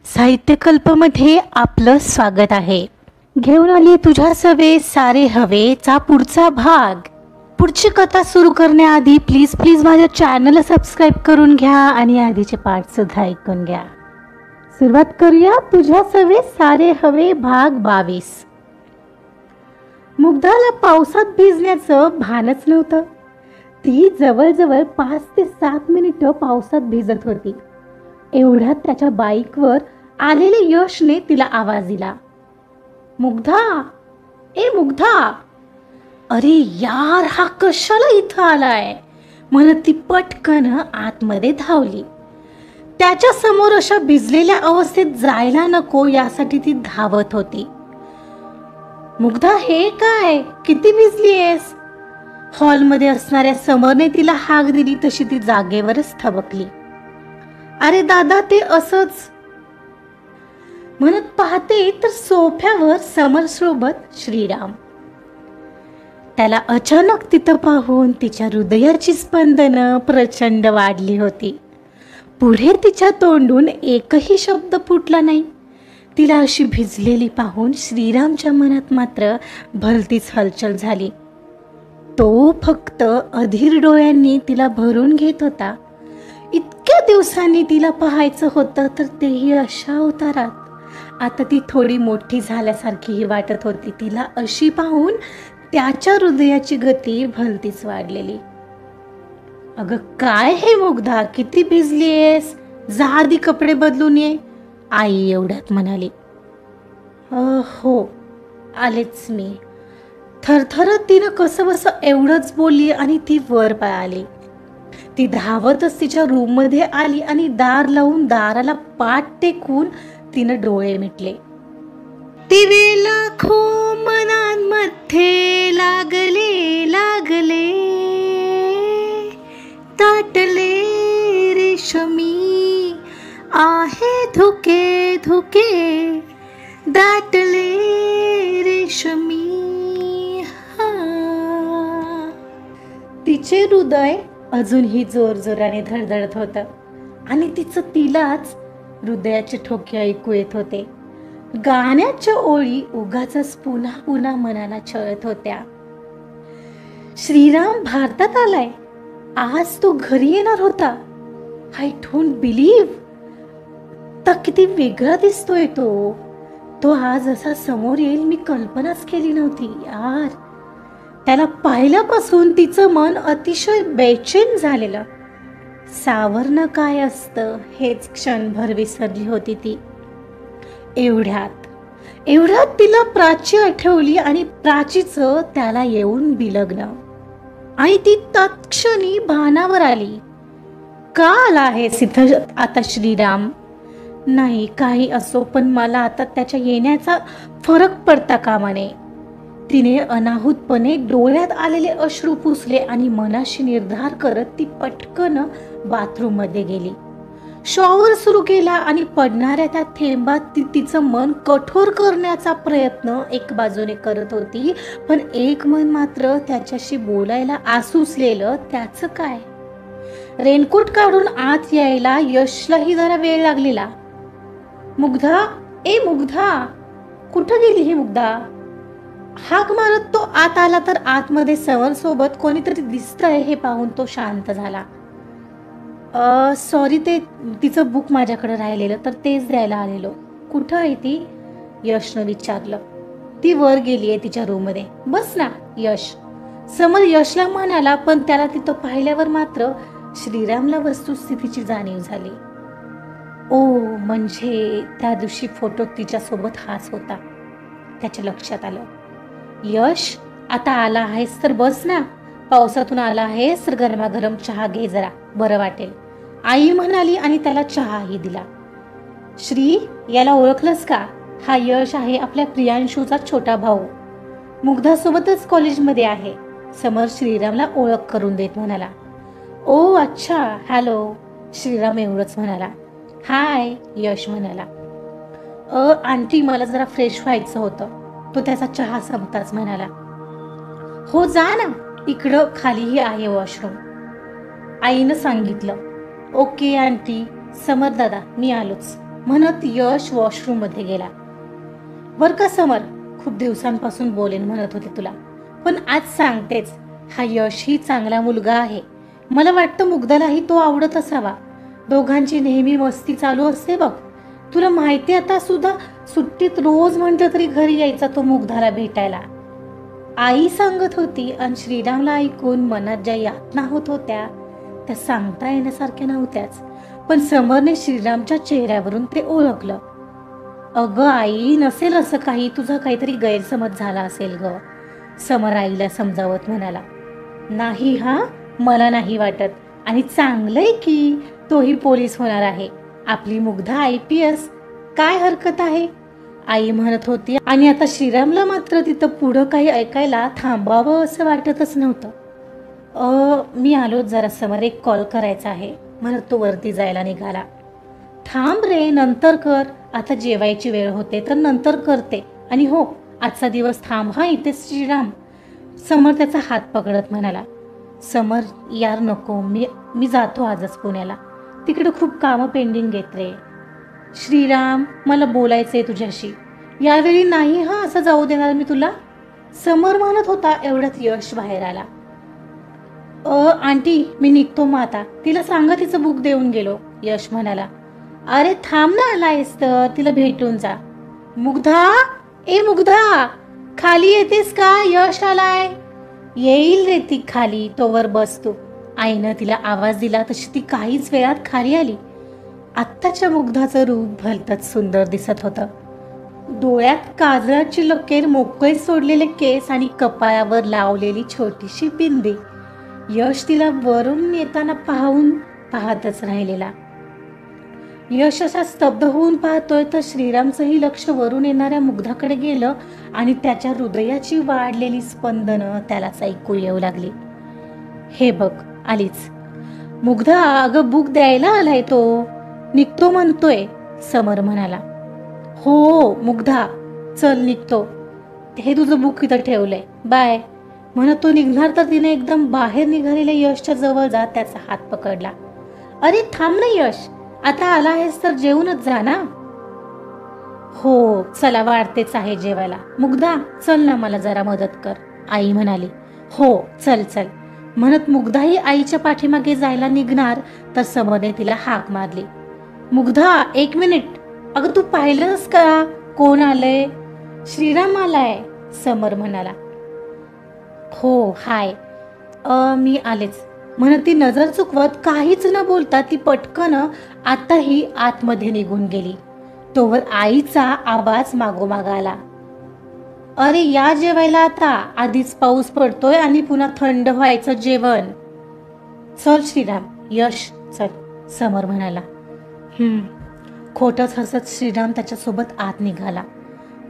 साहित्यकल्पमध्ये आपलं स्वागत आहे. घेऊन आली तुझ्या सवे सारे हवे चा पुढचा भाग. पुढची कथा सुरू करण्याआधी प्लीज माझ्या चॅनलला सबस्क्राईब करून घ्या आणि आधीचे पार्ट सुद्धा ऐकून घ्या. सुरुवात करूया तुझ्या सवे सारे हवे भाग 22. मुग्धाला पावसात भिजण्याचं भानच नव्हतं. ती जवळजवळ 5 ते 7 मिनिटं पावसात भिजत होती. एवढ्यात त्याच्या बाईकवर आलेले यशने तिला आवाज दिला, मुग्धा, ए मुग्धा. अरे यार, हा कशाला इथं आलाय म्हणत ती पटकन आतमध्ये धावली. त्याच्या समोर अशा भिजलेल्या अवस्थेत जायला नको यासाठी ती धावत होती. मुग्धा, हे काय, किती भिजलीयस? हॉलमध्ये असणाऱ्या समरने तिला हाक दिली तशी ती जागेवरच थबकली. अरे दादा, ते असंच म्हणत पाहते तर सोफ्यावर समर सोबत श्रीराम. त्याला अचानक तिथं पाहून तिच्या हृदयाची स्पंदनं प्रचंड वाढली होती. पुढे तिच्या तोंडून एकही शब्द फुटला नाही. तिला अशी भिजलेली पाहून श्रीरामच्या मनात मात्र भलतीच हलचल झाली. तो फक्त अधीर डोळ्यांनी तिला भरून घेत होता. इतक्या दिवसांनी तिला पाहायचं होतं, तर तेही अशा अवतारात. आता ती थोडी मोठी झाल्यासारखीही वाटत होती. तिला अशी पाहून त्याच्या हृदयाची गती भलतीच वाढलेली. अगं काय हे मुग्धा, किती भिजलीयस, जा आधी कपडे बदलून ये, आई एवढ्यात म्हणाली. हो आलेच मी. थरथरत तिनं कसं बसं एवढंच बोलली आणि ती वर पळाली. ती धावतच तिच्या रूममध्ये आली आणि दार लावून दाराला पाठ टेकून तिनं डोळे मिटले. दिवे लाखो मनांमध्ये लागले लागले, दाटले रेशमी आहे धुके धुके, दाटले रेशमी. तिचे हृदय अजूनही जोरजोराने धडधडत होतं आणि तिचं तिलाच हृदयाचे ठोके ऐकू येत होते. गाण्याच्या ओळी उगाचच पुन्हा पुन्हा मनाला छळत होत्या. श्रीराम भारतात आलाय, आज तो घरी येणार होता. I don't believe. तर किती वेगळा दिसतोय तो आज असा समोर येईल मी कल्पनाच केली नव्हती यार. त्याला पाहिल्यापासून तिचं मन अतिशय बेचैन झालेलं. सावरणं काय असतं हेच क्षणभर विसरली होती ती. एवढ्यात तिला प्राची आठवली आणि प्राचीचं त्याला येऊन बिलगणं. आणि ती तत्क्षणी भानावर आली. का आला आहेस इथं आता श्रीराम? नाही, काही असो, पण मला आता त्याच्या येण्याचा फरक पडता कामा नये. तिने अनाहूतपणे डोळ्यात आलेले अश्रू पुसले आणि मनाशी निर्धार करत ती पटकन बाथरूम मध्ये गेली. शॉवर सुरू केला आणि पडणाऱ्या त्या थेंबात ती तिचं मन कठोर करण्याचा प्रयत्न एक बाजूने करत होती, पण एक मन मात्र त्याच्याशी बोलायला आसुसलेलं. त्याचं काय? रेनकोट काढून आत यायला यशलाही जरा वेळ लागलेला. मुग्धा, ए मुग्धा, कुठं गेली ही मुग्धा? हाक मारत तो आत आला तर आतमध्ये समर सोबत कोणीतरी दिसतंय हे पाहून तो शांत झाला. सॉरी, ते तिचं बुक माझ्याकडे राहिलेलं तर तेच द्यायला आलेलो. कुठं आहे ती? यशनं विचारलं. ती वर गेलीये तिच्या रूममध्ये. बस ना यश, समर यशला म्हणाला, पण त्याला तिथं पाहिल्यावर मात्र श्रीरामला वस्तुस्थितीची जाणीव झाली. ओ, म्हणजे त्या दिवशी फोटोत तिच्यासोबत हाच होता. त्याच्या लक्षात आलं. यश, आता आला आहेस तर बस ना. पावसातून आला आहेस तर गरमागरम चहा घे, जरा बरं वाटेल, आई म्हणाली आणि त्याला चहाही दिला. श्री, याला ओळखलंस का? हा यश आहे, आपल्या प्रियांशूचा छोटा भाऊ. मुग्धासोबतच कॉलेजमध्ये आहे. समर श्रीरामला ओळख करून देत म्हणाला. ओ अच्छा, हॅलो. श्रीराम एवढंच म्हणाला. हाय, यश म्हणाला. आंटी, मला जरा फ्रेश व्हायचं होतं. तो त्याचा चहा संपताच म्हणाला. हो जा ना, इकडं खालीही आहे वॉशरूम, आईनं सांगितलं. Okay aunty. समर दादा, मी आलोच. म्हणत यश वॉशरूम मध्ये गेला. बर का समर, खूप दिवसांपासून बोलेन म्हणत होते तुला, पण आज सांगतेच, हा यश ही चांगला मुलगा आहे. मला वाटतं मुग्धालाही तो आवडत असावा. दोघांची नेहमी मस्ती चालू असते बघ. तुला माहिती आता सुद्धा सुट्टीत रोज म्हटलं तरी घरी यायचा तो मुग्धाला भेटायला. आई सांगत होती आणि श्रीरामला ऐकून मनात ज्या यातना होत होत्या त्या सांगता येण्यासारख्या नव्हत्याच. पण समरने श्रीरामच्या चेहऱ्यावरून ते ओळखलं. अगं आई, नसेल असं काही, तुझा काहीतरी गैरसमज झाला असेल ग, समर आईला समजावत म्हणाला. नाही हा, मला नाही वाटत, आणि चांगलंय की तोही पोलीस होणार आहे. आपली मुग्धा IPS, काय हरकत आहे, आई म्हणत होती. आणि आता श्रीरामला मात्र तिथं पुढं काही ऐकायला थांबावं असं वाटतच नव्हतं. मी आलो जरा समर, एक कॉल करायचा आहे म्हणत तो वरती जायला निघाला. थांब रे, नंतर कर, आता जेवायची वेळ होते तर नंतर करते. आणि हो, आजचा दिवस थांब हा इथे श्रीराम, समर त्याचा हात पकडत म्हणाला. समर यार नको, मी जातो आजच पुण्याला, तिकडे खूप कामं पेंडिंग घेत रे. श्रीराम, मला बोलायचंय तुझ्याशी, यावेळी नाही हा असं जाऊ देणार मी तुला, समर म्हणत होता. एवढ्यात यश बाहेर आला. आंटी, मी निघतो मग आता, तिला सांगा तिचं बुक देऊन गेलो, यश म्हणाला. अरे थांब ना, आलायस तर तिला भेटून जा. मुग्धा, ए मुग्धा, खाली येतेस का, यश आलाय. येईल रे ती खाली, तोवर बस तू. आईनं तिला आवाज दिला तशी ती काहीच वेळात खाली आली. आत्ताच्या मुग्धाचं रूप भलतंच सुंदर दिसत होतं. डोळ्यात काजळाची लकेर, मोकळे सोडलेले केस आणि कपाळावर लावलेली छोटीशी बिंदी. यश तिला वरून येताना पाहतच राहिलेला. यश असा स्तब्ध होऊन पाहतोय तर श्रीरामचंही लक्ष वरून येणाऱ्या मुग्धाकडे गेलं आणि त्याच्या हृदयाची वाढलेली स्पंदनं त्यालाच ऐकू येऊ लागली. हे बघ आलीच. मुग्धा, अगं बुक द्यायला आलाय तो, निघतो म्हणतोय, समर म्हणाला. हो मुग्धा, चल निघतो, हे तुझं बुक इथं ठेवलंय, बाय म्हणत तो निघणार तर तिने एकदम बाहेर निघालेल्या यशच्या जवळ जात त्याचा हात पकडला. अरे थांब ना यश, आता आला आहेस तर जेवूनच जा ना. हो चला, वाढतेच आहे जेवायला. मुग्धा चल ना, मला जरा मदत कर, आई म्हणाली. हो चल चल म्हणत मुग्धाही आईच्या पाठीमागे जायला निघणार तर समरने तिला हाक मारली. मुग्धा, एक मिनिट, अगं तू पाहिलंस का कोण आलंय. श्रीराम आलाय, समर म्हणाला. हो हाय, मी आलेच म्हणत ती नजर चुकवत काहीच न बोलता ती पटकन आताही आतमध्ये निघून गेली. तोवर आईचा आवाज मागोमाग आला. अरे या जेवायला आता, आधीच पाऊस पडतोय आणि पुन्हा थंड व्हायचं जेवण. चल श्रीराम, यश चल, समर म्हणाला. खोटच हसत श्रीराम त्याच्यासोबत आत निघाला.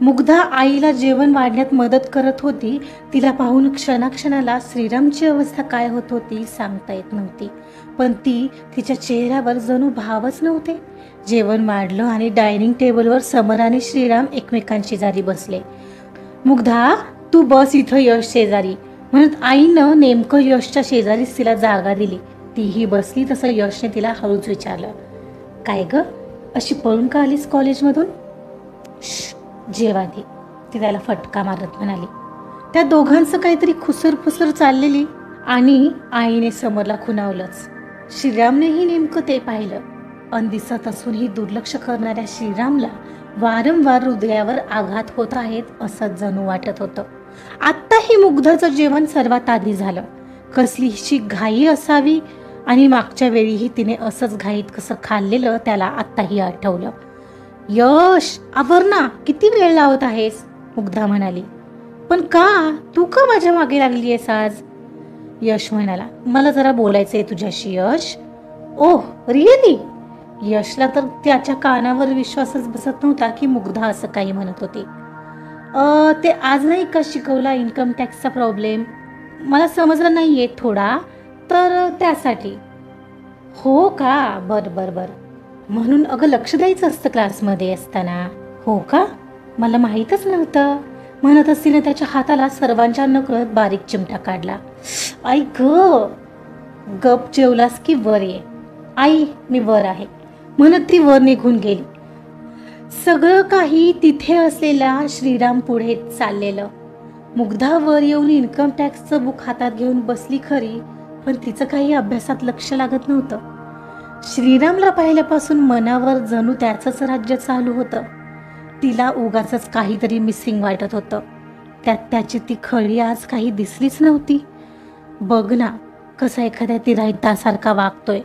मुग्धा आईला जेवण वाढण्यात मदत करत होती. तिला पाहून क्षणाक्षणाला श्रीरामची अवस्था काय होत होती सांगता येत नव्हती, पण तिच्या चेहऱ्यावर जणू भावच नव्हते. जेवण वाढलं आणि डायनिंग टेबलवर समर आणि श्रीराम एकमेकांशी शेजारी बसले. मुग्धा, तू बस इथं यश शेजारी म्हणत आईनं नेमकं यशच्या शेजारीच तिला जागा दिली. तीही बसली तसं यशने तिला हळूच विचारलं. काय ग, अशी पळून का आलीस कॉलेजमधून. जेवा दे, ती त्याला फटका मारत म्हणाली. त्या दोघांचं काहीतरी खुसरफुसर चाललेली आणि आईने समरला खुणावलंच. श्रीरामनेही नेमकं ते पाहिलं. दिसत असूनही दुर्लक्ष करणाऱ्या श्रीरामला वारंवार हृदयावर आघात होत आहेत असं जणू वाटत होतं. आत्ताही मुग्धाचं जेवण सर्वात आधी झालं. कसलीशी घाई असावी आणि मागच्या वेळीही तिने असंच घाईत कसं खाल्लेलं त्याला आत्ताही आठवलं. यश, आवर ना, किती वेळ लावत आहेस, मुग्धा म्हणाली. पण का, तू का माझ्या मागे लागली आहेस आज. यश म्हणाला. मला जरा बोलायचंय तुझ्याशी यश. ओह रिअली. यशला तर त्याच्या कानावर विश्वासच बसत नव्हता की मुग्धा असं काही म्हणत होती. ते आज नाही का शिकवला इन्कम टॅक्सचा प्रॉब्लेम, मला समजला नाहीये थोडा, तर त्यासाठी. हो का, बर बर बर, म्हणून अगं लक्ष द्यायचं असतं क्लासमध्ये असताना. हो का, मला माहीतच नव्हतं म्हणत असतीने त्याच्या हाताला सर्वांच्या नकळत बारीक चिमटा काढला. आई ग, गप जेवलास की वर ये. आई मी वर आहे म्हणत ती वर निघून गेली. सगळं काही तिथे असलेल्या श्रीराम पुढे चाललेलं. मुग्धा वर येऊन इन्कम टॅक्सचं बुक हातात घेऊन बसली खरी, पण तिचं काही अभ्यासात लक्ष लागत नव्हतं. श्रीरामला पाहिल्यापासून मनावर जणू त्याचंच राज्य चालू होतं. तिला उगाचच काहीतरी मिसिंग वाटत होतं. त्यात त्याची ती खळी आज काही दिसलीच नव्हती. बघ ना कसा एखाद्या तिराईतासारखा वागतोय,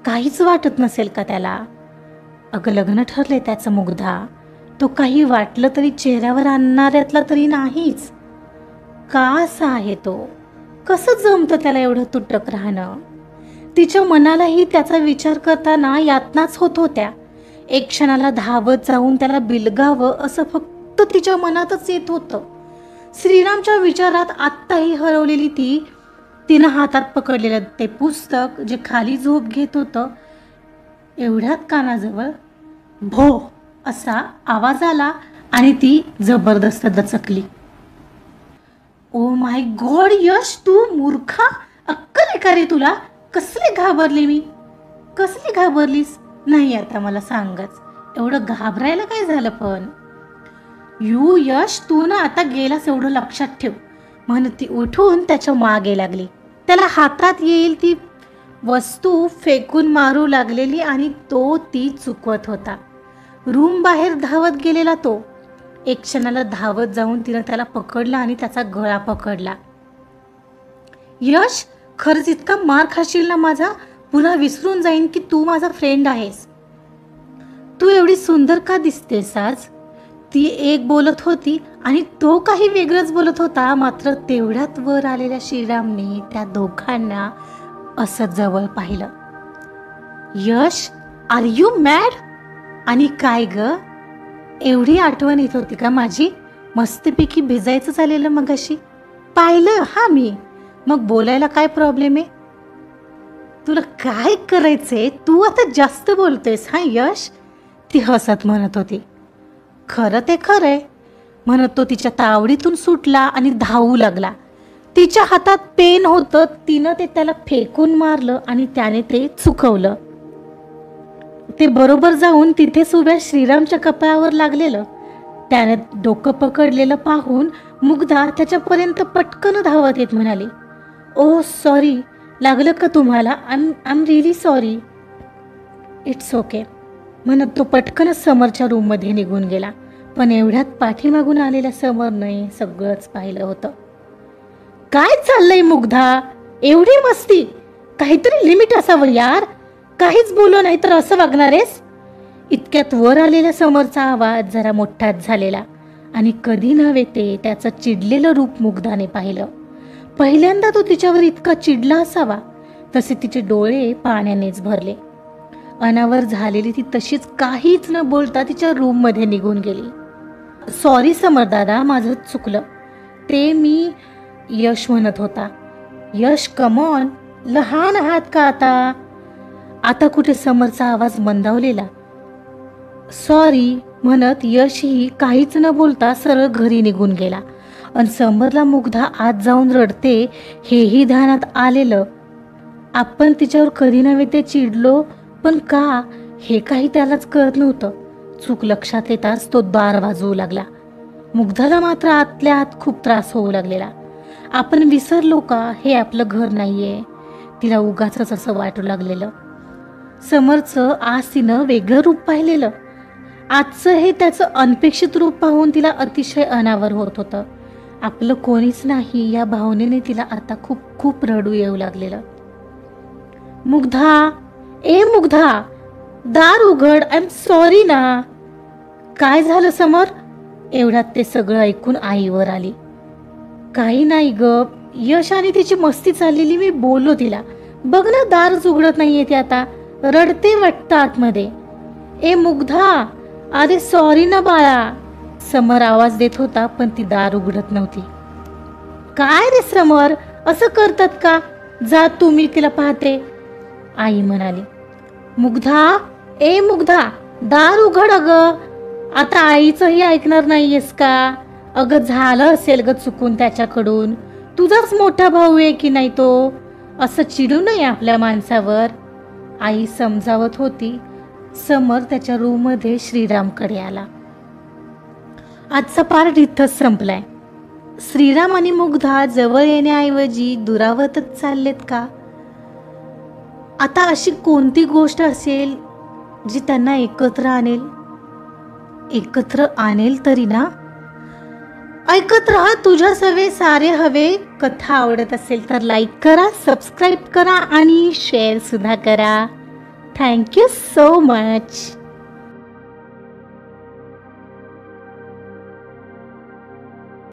काहीच वाटत नसेल का त्याला? अगं लग्न ठरले त्याचं मुग्धा, तो काही वाटलं तरी चेहऱ्यावर आणणाऱ्यातला तरी नाहीच. का असा आहे तो? कसं जमतं त्याला एवढं तुटक राहणं? तिच्या मनालाही त्याचा विचार करताना यातनाच होत होत्या. एक क्षणाला धावत जाऊन त्याला बिलगावं असं फक्त तिच्या मनातच येत होतं. श्रीरामच्या विचारात आत्ताही हरवलेली तिनं हातात पकडलेलं ते पुस्तक जे खाली झोप घेत होतं, एवढ्यात कानाजवळ भो असा आवाज आला आणि ती जबरदस्त दचकली. ओ माय गॉड यश, तू मूर्खा, अक्कल आहे का रे तुला? कसली घाबरलीस? नाही आता मला सांगच, एवढं घाबरायला काय झालं? पण यश, तू ना आता गेलास एवढं लक्षात ठेव, म्हणून ती उठून त्याच्या मागे लागली. त्याला हातात येईल ती वस्तू फेकून मारू लागलेली आणि तो ती चुकवत होता. रूम बाहेर धावत गेलेला तो. एक क्षणाला धावत जाऊन तिनं त्याला पकडला आणि त्याचा गळा पकडला. यश, खरंच इतका मार खाशील ना माझा? पुन्हा विसरून जाईन की तू माझा फ्रेंड आहेस. तू एवढी सुंदर का दिसतेस आज? ती एक बोलत होती आणि तो काही वेगळंच बोलत होता. मात्र तेवढ्यात वर आलेल्या श्रीरामने त्या दोघांना असं जवळ पाहिलं. यश, आर यू मॅड? आणि काय ग, एवढी आठवण येत होती का माझी? मस्तपैकी भिजायचं झालेलं मगाशी. पाहिलं हा मी. मग बोलायला काय प्रॉब्लेम आहे? तुला काय करायचंय? तू आता जास्त बोलतोयस हा यश, ती हसत म्हणत होती. खरं ते खरंय म्हणत तो तिच्या तावडीतून सुटला आणि धावू लागला. तिच्या हातात पेन होतं, तिनं ते त्याला फेकून मारलं आणि त्याने ते चुकवलं. ते बरोबर जाऊन तिथेच उभ्या श्रीरामच्या कपाळावर लागलेलं. त्याने डोकं पकडलेलं पाहून मुग्धा त्याच्यापर्यंत पटकन धावत येत म्हणाली, ओ सॉरी, लागलं का तुम्हाला? I am really sorry. It's okay म्हणत तो पटकनच समरच्या रूममध्ये निघून गेला. पण एवढ्यात पाठीमागून आलेल्या समरने सगळंच पाहिलं होतं. काय चाललंय मुग्धा? एवढी मस्ती? काहीतरी लिमिट असावं यार. काहीच बोललो नाही तर असं वागणार आहेस? इतक्यात वर आलेल्या समरचा आवाज जरा मोठाच झालेला आणि कधी नव्हे ते त्याचं चिडलेलं रूप मुग्धाने पाहिलं. पहिल्यांदा तो तिच्यावर इतका चिडला असावा. तसे तिचे डोळे पाण्यानेच भरले. अनावर झालेली ती तशीच काहीच न बोलता तिच्या रूममध्ये निघून गेली. सॉरी समर दादा, माझं चुकलं. ते मी, यश म्हणत होता. यश कम ऑन, लहान आहात का आता? आता कुठे समरचा आवाज मंदावलेला. सॉरी म्हणत यशही काहीच न बोलता सरळ घरी निघून गेला. आणि समरला मुग्धा आत जाऊन रडते हेही ध्यानात आलेलं. आपण तिच्यावर कधी नव्हे ते चिडलो, पण का हे काही त्यालाच कळत नव्हतं. चूक लक्षात येताच तो दार वाजवू लागला. मुग्धाला मात्र आतल्या आत खूप त्रास होऊ लागलेला. आपण विसरलो का हे आपलं घर नाहीये? तिला उगाचच असं वाटू लागलेलं. समरचं आज तिनं वेगळं रूप पाहिलेलं. आजचं हे त्याचं अनपेक्षित रूप पाहून तिला अतिशय अनावर होत होतं. आपलं कोणीच नाही या भावनेने तिला आता खूप खूप रडू येऊ लागलेलं. मुग्धा, ए मुग्धा, दार उघड, आय एम सॉरी ना. काय झालं समर? एवढ्यात ते सगळं ऐकून आईवर आली. काही नाही ग, यश आणि तिची मस्ती चाललेली, मी बोललो तिला. बघ ना दारच उघडत नाहीये ती, आता रडते वाटतं आतमध्ये. ए मुग्धा, अरे सॉरी ना बाळा. समर आवाज देत होता पण ती दार उघडत नव्हती. काय रे समर, असं करतात का? जा तू, मी तिला पाहते, आई म्हणाली. मुग्धा, ए मुग्धा, दार उघड अगं. आता आईचंही ऐकणार नाहीयेस का? अगं झालं असेल ग चुकून त्याच्याकडून. तुझाच मोठा भाऊ आहे की नाही तो. असं चिडू नये आपल्या माणसावर, आई समजावत होती. समर त्याच्या रूममध्ये श्रीरामकडे आला. आजचा पार्ट इथंच संपलाय. श्रीराम आणि मुग्धा जवळ येण्याऐवजी दुरावतच चाललेत का? आता अशी कोणती गोष्ट असेल जी त्यांना एकत्र आणेल? एकत्र आणेल तरी ना? ऐकत राहा तुझ्या सवे सारे हवे. कथा आवडत असेल तर लाईक करा, सबस्क्राईब करा आणि शेअर सुद्धा करा. Thank you so much.